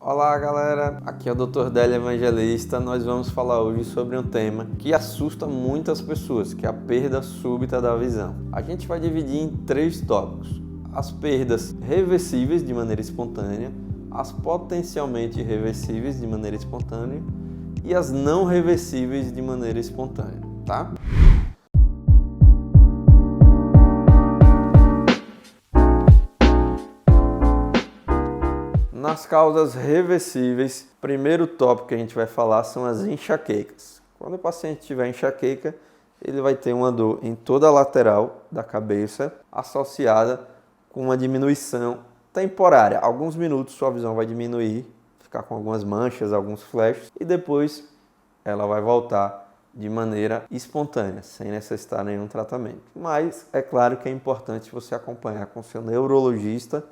Olá galera, aqui é o Dr. Délio Evangelista. Nós vamos falar hoje sobre um tema que assusta muitas pessoas, que é a perda súbita da visão. A gente vai dividir em 3 tópicos: as perdas reversíveis de maneira espontânea, as potencialmente reversíveis de maneira espontânea e as não reversíveis de maneira espontânea, tá? Nas causas reversíveis, primeiro tópico que a gente vai falar são as enxaquecas. Quando o paciente tiver enxaqueca, ele vai ter uma dor em toda a lateral da cabeça, associada com uma diminuição temporária. Alguns minutos sua visão vai diminuir, ficar com algumas manchas, alguns flashes, e depois ela vai voltar de maneira espontânea, sem necessitar nenhum tratamento. Mas é claro que é importante você acompanhar com seu neurologista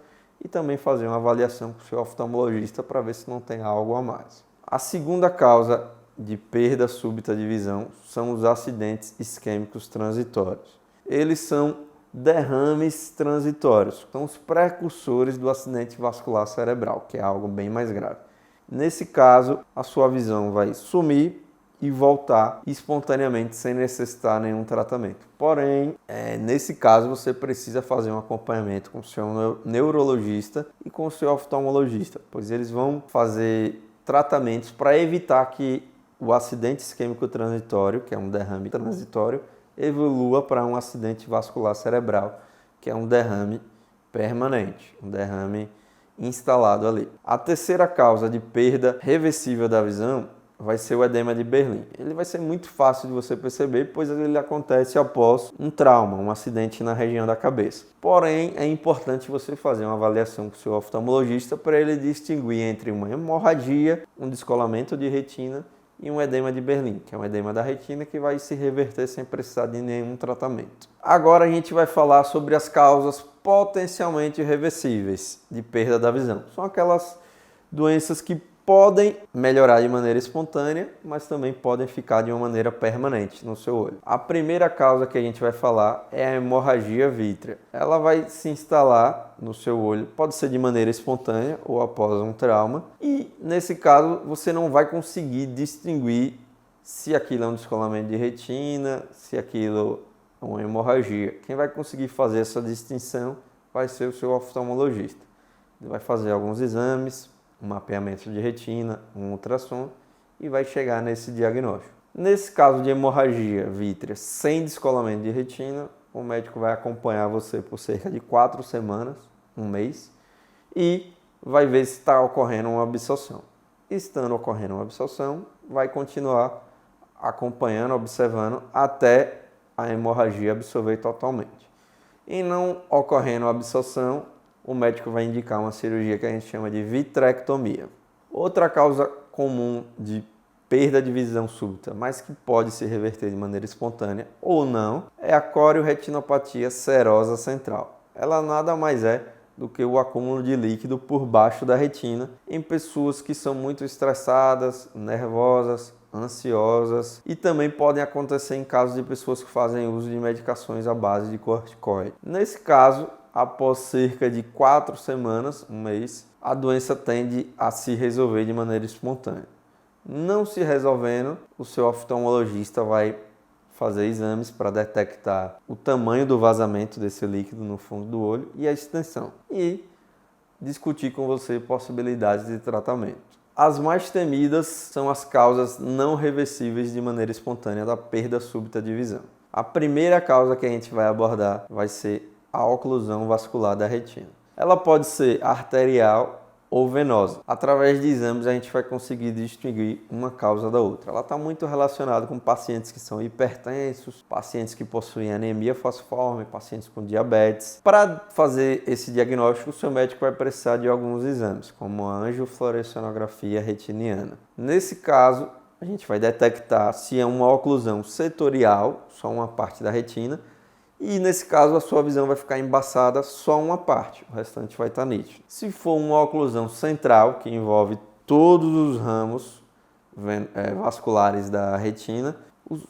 e também fazer uma avaliação com o seu oftalmologista para ver se não tem algo a mais. A segunda causa de perda súbita de visão são os acidentes isquêmicos transitórios. Eles são derrames transitórios, são os precursores do acidente vascular cerebral, que é algo bem mais grave. Nesse caso, a sua visão vai sumir e voltar espontaneamente sem necessitar nenhum tratamento. Porém, nesse caso você precisa fazer um acompanhamento com o seu neurologista e com o seu oftalmologista, pois eles vão fazer tratamentos para evitar que o acidente isquêmico transitório, que é um derrame transitório, evolua para um acidente vascular cerebral, que é um derrame permanente, um derrame instalado ali. A terceira causa de perda reversível da visão vai ser o edema de Berlim. Ele vai ser muito fácil de você perceber, pois ele acontece após um trauma, um acidente na região da cabeça. Porém, é importante você fazer uma avaliação com o seu oftalmologista para ele distinguir entre uma hemorragia, um descolamento de retina e um edema de Berlim, que é um edema da retina que vai se reverter sem precisar de nenhum tratamento. Agora a gente vai falar sobre as causas potencialmente reversíveis de perda da visão. São aquelas doenças que podem melhorar de maneira espontânea, mas também podem ficar de uma maneira permanente no seu olho. A primeira causa que a gente vai falar é a hemorragia vítrea. Ela vai se instalar no seu olho, pode ser de maneira espontânea ou após um trauma, e nesse caso você não vai conseguir distinguir se aquilo é um descolamento de retina, se aquilo é uma hemorragia. Quem vai conseguir fazer essa distinção vai ser o seu oftalmologista. Ele vai fazer alguns exames, um mapeamento de retina, um ultrassom e vai chegar nesse diagnóstico. Nesse caso de hemorragia vítrea sem descolamento de retina, o médico vai acompanhar você por cerca de 4 semanas, um mês, e vai ver se está ocorrendo uma absorção. Estando ocorrendo uma absorção, vai continuar acompanhando, observando até a hemorragia absorver totalmente. E não ocorrendo a absorção, o médico vai indicar uma cirurgia que a gente chama de vitrectomia. Outra causa comum de perda de visão súbita, mas que pode se reverter de maneira espontânea ou não, é a corioretinopatia serosa central. Ela nada mais é do que o acúmulo de líquido por baixo da retina em pessoas que são muito estressadas, nervosas, ansiosas, e também podem acontecer em casos de pessoas que fazem uso de medicações à base de corticoide. Nesse caso, após cerca de 4 semanas, um mês, a doença tende a se resolver de maneira espontânea. Não se resolvendo, o seu oftalmologista vai fazer exames para detectar o tamanho do vazamento desse líquido no fundo do olho e a extensão, e discutir com você possibilidades de tratamento. As mais temidas são as causas não reversíveis de maneira espontânea da perda súbita de visão. A primeira causa que a gente vai abordar vai ser a oclusão vascular da retina. Ela pode ser arterial ou venosa. Através de exames a gente vai conseguir distinguir uma causa da outra. Ela está muito relacionada com pacientes que são hipertensos, pacientes que possuem anemia falciforme, pacientes com diabetes. Para fazer esse diagnóstico, o seu médico vai precisar de alguns exames, como a angiofluorescilografia retiniana. Nesse caso, a gente vai detectar se é uma oclusão setorial, só uma parte da retina, e nesse caso a sua visão vai ficar embaçada só uma parte, o restante vai estar nítido. Se for uma oclusão central, que envolve todos os ramos vasculares da retina,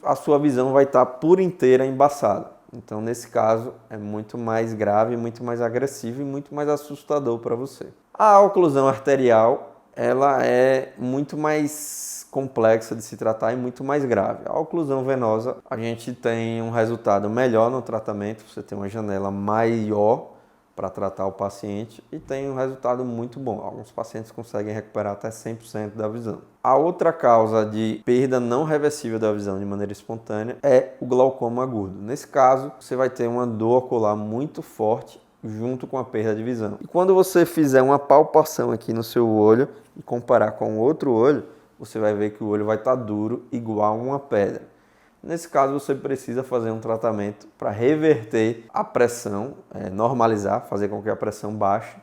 a sua visão vai estar por inteira embaçada. Então nesse caso é muito mais grave, muito mais agressivo e muito mais assustador para você. A oclusão arterial ela é muito mais complexa de se tratar e muito mais grave. A oclusão venosa, a gente tem um resultado melhor no tratamento, você tem uma janela maior para tratar o paciente e tem um resultado muito bom. Alguns pacientes conseguem recuperar até 100% da visão. A outra causa de perda não reversível da visão de maneira espontânea é o glaucoma agudo. Nesse caso, você vai ter uma dor ocular muito forte junto com a perda de visão. E quando você fizer uma palpação aqui no seu olho e comparar com o outro olho, você vai ver que o olho vai estar duro, igual uma pedra. Nesse caso, você precisa fazer um tratamento para reverter a pressão, normalizar, fazer com que a pressão baixe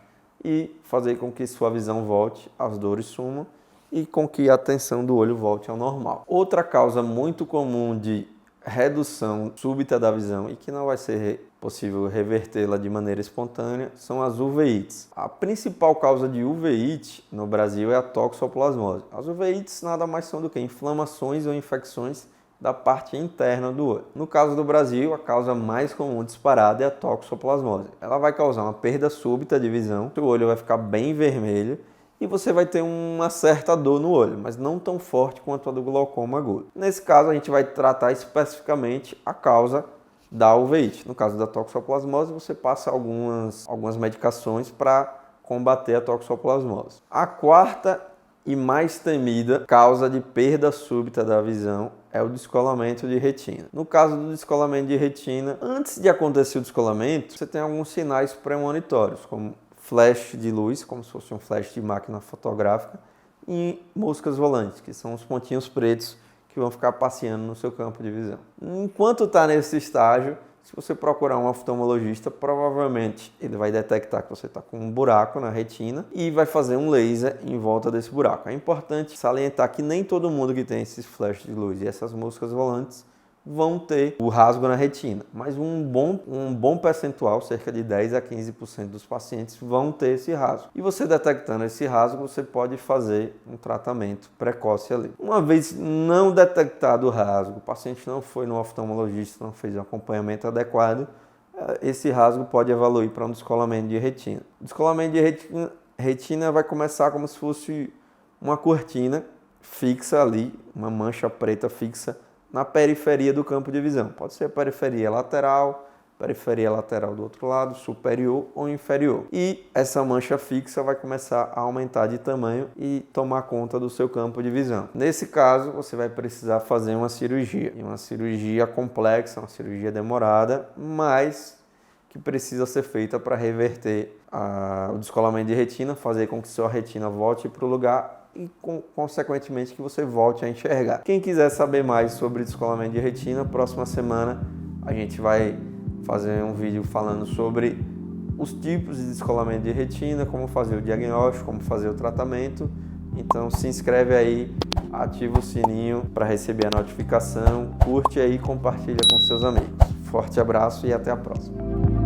e fazer com que sua visão volte, as dores sumam e com que a tensão do olho volte ao normal. Outra causa muito comum de redução súbita da visão e que não vai ser possível revertê-la de maneira espontânea são as uveites. A principal causa de uveite no Brasil é a toxoplasmose. As uveites nada mais são do que inflamações ou infecções da parte interna do olho. No caso do Brasil, a causa mais comum disparada é a toxoplasmose. Ela vai causar uma perda súbita de visão, o olho vai ficar bem vermelho e você vai ter uma certa dor no olho, mas não tão forte quanto a do glaucoma agudo. Nesse caso, a gente vai tratar especificamente a causa da uveite. No caso da toxoplasmose, você passa algumas medicações para combater a toxoplasmose. A quarta e mais temida causa de perda súbita da visão é o descolamento de retina. No caso do descolamento de retina, antes de acontecer o descolamento, você tem alguns sinais premonitórios, como flash de luz, como se fosse um flash de máquina fotográfica, e moscas volantes, que são os pontinhos pretos que vão ficar passeando no seu campo de visão. Enquanto está nesse estágio, se você procurar um oftalmologista, provavelmente ele vai detectar que você está com um buraco na retina e vai fazer um laser em volta desse buraco. É importante salientar que nem todo mundo que tem esses flashes de luz e essas moscas volantes vão ter o rasgo na retina, mas um bom percentual, cerca de 10 a 15% dos pacientes vão ter esse rasgo. E você detectando esse rasgo, você pode fazer um tratamento precoce ali. Uma vez não detectado o rasgo, o paciente não foi no oftalmologista, não fez um acompanhamento adequado, esse rasgo pode evoluir para um descolamento de retina. O descolamento de retina vai começar como se fosse uma cortina fixa ali, uma mancha preta fixa na periferia do campo de visão. Pode ser a periferia lateral do outro lado, superior ou inferior. E essa mancha fixa vai começar a aumentar de tamanho e tomar conta do seu campo de visão. Nesse caso, você vai precisar fazer uma cirurgia. E uma cirurgia complexa, uma cirurgia demorada, mas que precisa ser feita para reverter o descolamento de retina, fazer com que sua retina volte para o lugar e, consequentemente, que você volte a enxergar. Quem quiser saber mais sobre descolamento de retina, próxima semana a gente vai fazer um vídeo falando sobre os tipos de descolamento de retina, como fazer o diagnóstico, como fazer o tratamento. Então se inscreve aí, ativa o sininho para receber a notificação, curte aí e compartilha com seus amigos. Forte abraço e até a próxima.